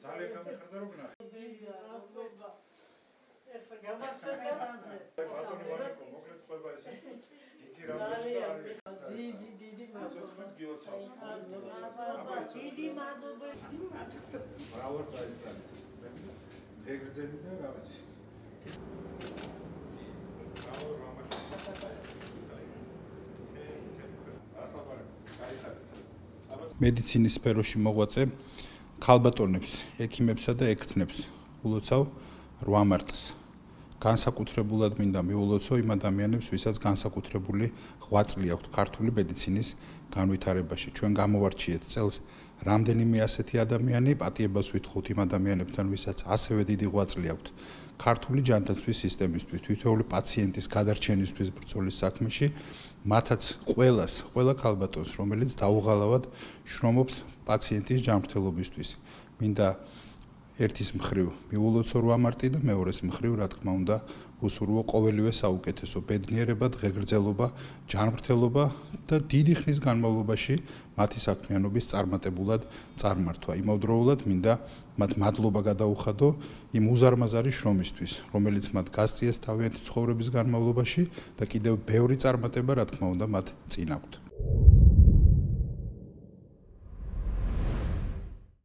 ძალიან გამიხარდა რომ ნახე. ბატონი ვანიკო, მოკლედ ხდება ესე. დიდი რამბები და არის. დიდი მადლობა. დიდი მადლობა. ბრავოს დაისწრა. ეგრძელი და რა ვიცი. ბრავო რამბები. მედიცინის სფეროში მოღვაწე ქალბატონებს, ექიმებსა და ექთნებს ულოცავ 8 მარტს. განსაკუთრებულად მინდა მიულოცო იმ ადამიანებს, ვისაც განსაკუთრებული ღვაწლი აქვთ ქართული მედიცინის განვითარებაში. ჩვენ გამოვარჩიეთ წელს რამდენიმე ასეთი ადამიანი, პატიებას ვითხოვთ იმ ადამიანებთან, ვისაც ასევე დიდი ღვაწლი აქვთ ქართული ჯანდაცვის სისტემისთვის, თითოეული პაციენტის გადარჩენისთვის ბრძოლის საქმეში, მათაც ყველა ქალბატონს, რომელიც დაუღალავად შრომობს პაციენტის ჯანმრთელობისთვის. მინდა ერთის მხრივ მიულოცო 8 მარტი და მეორეს მხრივ, რა თქმა უნდა, უსურვო ყოველივე საუკეთესო ბედნიერება, დღეგრძელობა, ჯანმრთელობა და დიდი ხნის განმავლობაში მათი საქმიანობის წარმატებულად წარმართვა. იმავდროულად მინდა მათ მადლობა გადაუხადო იმ უზარმაზარი შრომისთვის, რომელიც მათ გასწიეს თავიანთი ცხოვრების განმავლობაში და კიდევ ბევრი წარმატება, რა თქმა უნდა, მათ წინ აქვთ.